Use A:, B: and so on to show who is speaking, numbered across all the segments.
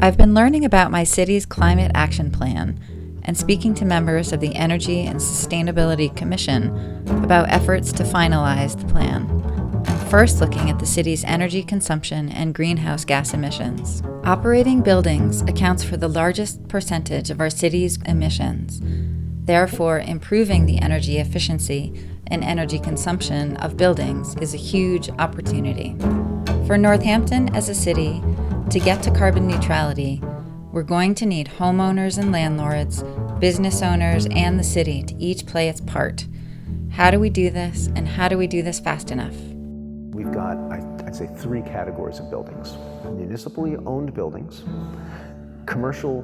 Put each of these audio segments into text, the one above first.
A: I've been learning about my city's climate action plan and speaking to members of the Energy and Sustainability Commission about efforts to finalize the plan. First, looking at the city's energy consumption and greenhouse gas emissions. Operating buildings accounts for the largest percentage of our city's emissions. Therefore, improving the energy efficiency and energy consumption of buildings is a huge opportunity. For Northampton as a city, to get to carbon neutrality, we're going to need homeowners and landlords, business owners, and the city to each play its part. How do we do this, and how do we do this fast enough?
B: We've got, I'd say, three categories of buildings. Municipally owned buildings, commercial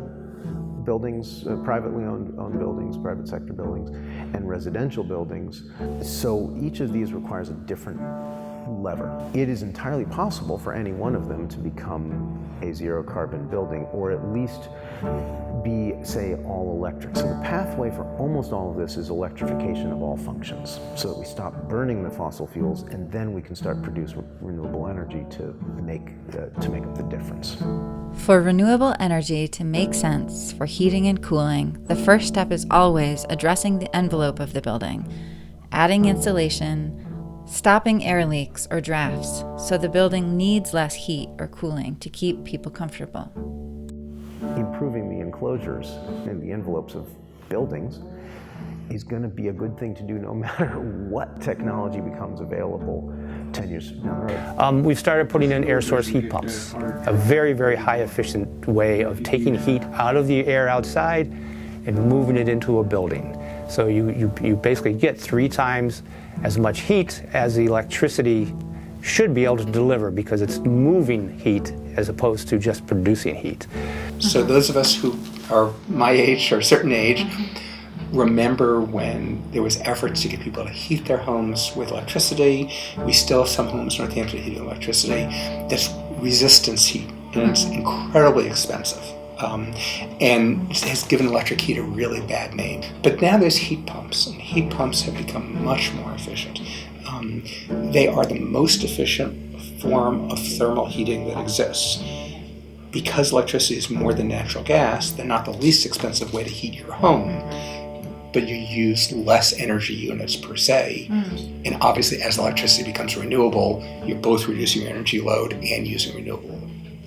B: buildings, privately owned buildings, private sector buildings, and residential buildings. So each of these requires a different lever. It is entirely possible for any one of them to become a zero carbon building, or at least be, say, all electric. So the pathway for almost all of this is electrification of all functions, so that we stop burning the fossil fuels, and then we can start producing renewable energy to make up the difference.
A: For renewable energy to make sense for heating and cooling, the first step is always addressing the envelope of the building, adding insulation, stopping air leaks or drafts, so the building needs less heat or cooling to keep people comfortable.
B: Improving the enclosures and the envelopes of buildings is going to be a good thing to do no matter what technology becomes available 10 years down the road.
C: We've started putting in air source heat pumps, a very, very high efficient way of taking heat out of the air outside and moving it into a building. So you basically get 3 times as much heat as the electricity should be able to deliver, because it's moving heat as opposed to just producing heat.
D: So those of us who are my age or a certain age remember when there was efforts to get people to heat their homes with electricity. We still have some homes in Northampton heating with electricity. That's resistance heat, and it's incredibly expensive. And has given electric heat a really bad name. But now there's heat pumps, and heat pumps have become much more efficient. They are the most efficient form of thermal heating that exists. Because electricity is more than natural gas, they're not the least expensive way to heat your home, but you use less energy units per se. And obviously, as electricity becomes renewable, you're both reducing your energy load and using renewable.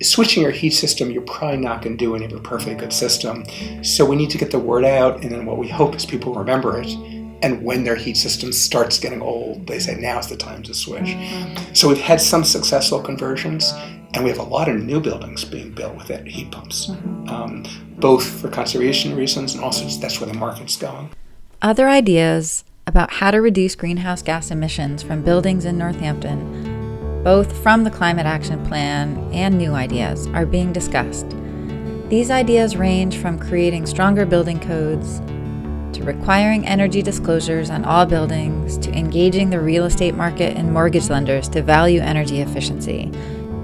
D: Switching your heat system, you're probably not going to do when you have a perfectly good system. So we need to get the word out, and then what we hope is people remember it. And when their heat system starts getting old, they say, now's the time to switch. So we've had some successful conversions, and we have a lot of new buildings being built with heat pumps, both for conservation reasons and also that's where the market's going.
A: Other ideas about how to reduce greenhouse gas emissions from buildings in Northampton, both from the Climate Action Plan and new ideas, are being discussed. These ideas range from creating stronger building codes, to requiring energy disclosures on all buildings, to engaging the real estate market and mortgage lenders to value energy efficiency,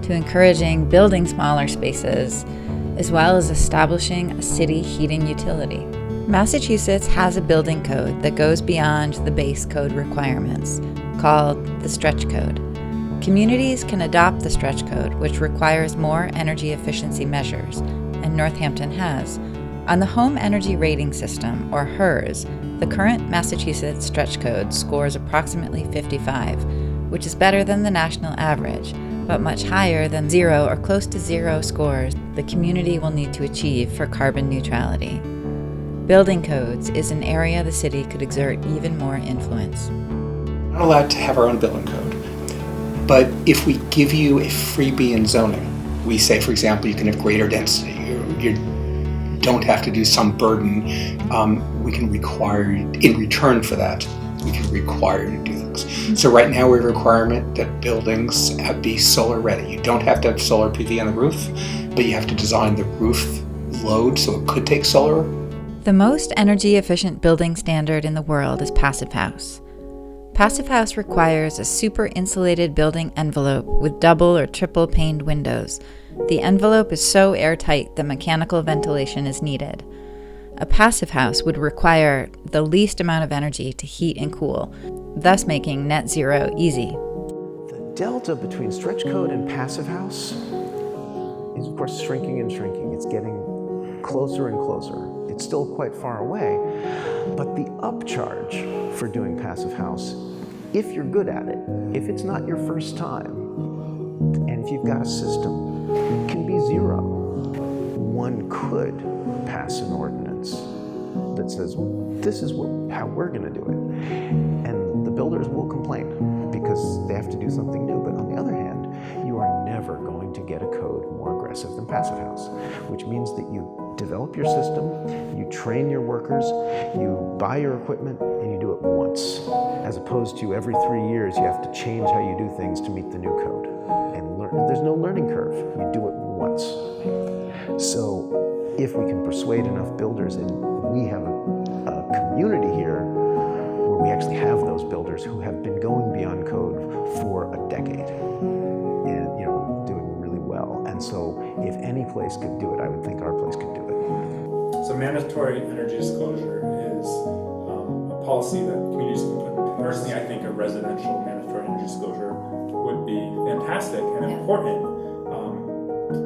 A: to encouraging building smaller spaces, as well as establishing a city heating utility. Massachusetts has a building code that goes beyond the base code requirements, called the Stretch Code. Communities can adopt the Stretch Code, which requires more energy efficiency measures, and Northampton has. On the Home Energy Rating System, or HERS, the current Massachusetts Stretch Code scores approximately 55, which is better than the national average, but much higher than 0 or close to 0 scores the community will need to achieve for carbon neutrality. Building codes is an area the city could exert even more influence.
D: We're not allowed to have our own building code, but if we give you a freebie in zoning, we say, for example, you can have greater density, you don't have to do some burden, we can require, in return for that, we can require you to do things. So right now we have a requirement that buildings be solar ready. You don't have to have solar PV on the roof, but you have to design the roof load so it could take solar.
A: The most energy efficient building standard in the world is Passive House. Passive House requires a super insulated building envelope with double or triple paned windows. The envelope is so airtight that mechanical ventilation is needed. A passive house would require the least amount of energy to heat and cool, thus making net zero easy.
B: The delta between Stretch Code and Passive House is, of course, shrinking and shrinking. It's getting closer and closer. It's still quite far away, but the upcharge for doing passive house, if you're good at it, if it's not your first time, and if you've got a system, can be zero. One could pass an ordinance that says, this is how we're going to do it. And the builders will complain because they have to do something new. But on the other hand, you are never going to get a code more aggressive than passive house, which means that you develop your system, you train your workers, you buy your equipment, and you do it once, as opposed to every 3 years you have to change how you do things to meet the new code. And there's no learning curve. You do it once. So if we can persuade enough builders, and we have a community here where we actually have those builders who have been going beyond code for a decade and doing really well. And so if any place could do it, I would think our place could do it.
E: So mandatory energy disclosure is a policy that communities can put in place. Personally, I think a residential mandatory energy disclosure would be fantastic and important,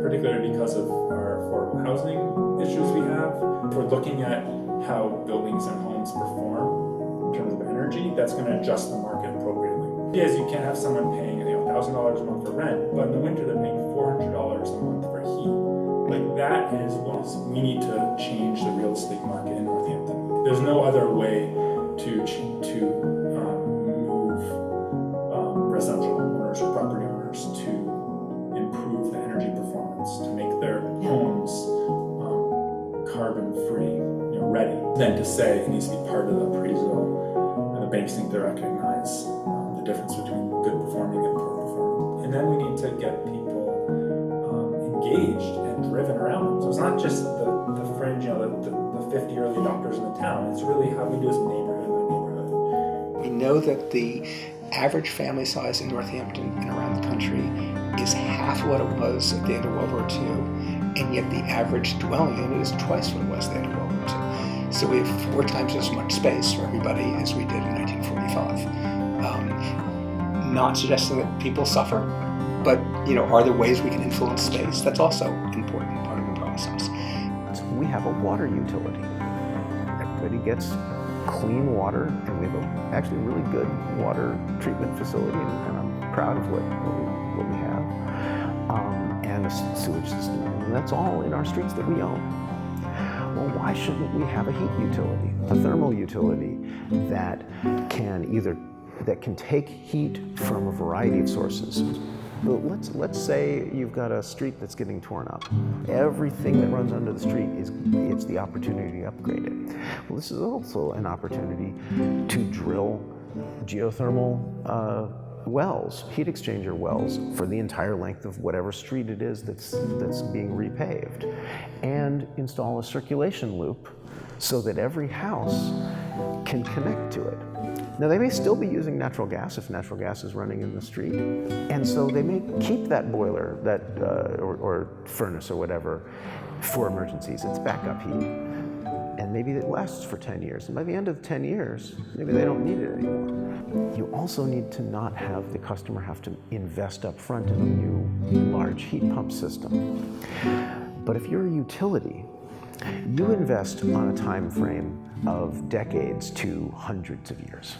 E: particularly because of our affordable housing issues we have. If we're looking at how buildings and homes perform in terms of energy, that's going to adjust the market appropriately. The idea is you can't have someone paying $1,000 a month for rent, but in the winter they're paying $400 a month for heat. Like that is what we need to change the real estate market in Northampton. There's no other way to move residential owners or property owners to improve the energy performance, to make their homes carbon-free, ready, than to say it needs to be part of the appraisal, and the banks need to recognize the difference between good performing and poor performing. And then we need to get people engaged and driven around them. So it's not just the fringe, the 50 early adopters in the town. It's really how we do this neighborhood by neighborhood.
D: We know that the average family size in Northampton and around the country is half what it was at the end of World War II, and yet the average dwelling unit is twice what it was at the end of World War II. So we have 4 times as much space for everybody as we did in 1945. Not suggesting that people suffer, but are there ways we can influence space? That's also an important part of the process.
B: We have a water utility. Everybody gets clean water, and we have actually a really good water treatment facility, and I'm proud of what we have, and a sewage system, and that's all in our streets that we own. Well, why shouldn't we have a heat utility, a thermal utility that can take heat from a variety of sources? Let's say you've got a street that's getting torn up. Everything that runs under the street it's the opportunity to upgrade it. Well, this is also an opportunity to drill geothermal wells, heat exchanger wells, for the entire length of whatever street it is that's being repaved, and install a circulation loop so that every house can connect to it. Now, they may still be using natural gas if natural gas is running in the street, and so they may keep that boiler, or furnace or whatever, for emergencies. It's backup heat, and maybe it lasts for 10 years. And by the end of 10 years, maybe they don't need it anymore. You also need to not have the customer have to invest up front in a new large heat pump system. But if you're a utility, you invest on a time frame of decades to hundreds of years.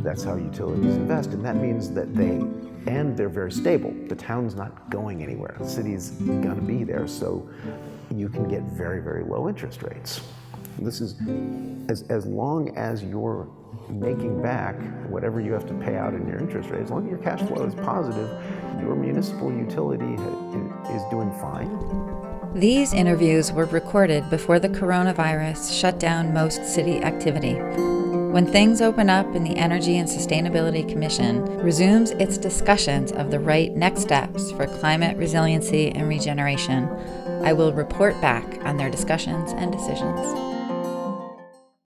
B: That's how utilities invest, and that means that they're very stable. The town's not going anywhere. The city's gonna be there, so you can get very, very low interest rates. This is, as long as you're making back whatever you have to pay out in your interest rate, as long as your cash flow is positive, your municipal utility is doing fine.
A: These interviews were recorded before the coronavirus shut down most city activity. When things open up and the Energy and Sustainability Commission resumes its discussions of the right next steps for climate resiliency and regeneration, I will report back on their discussions and decisions.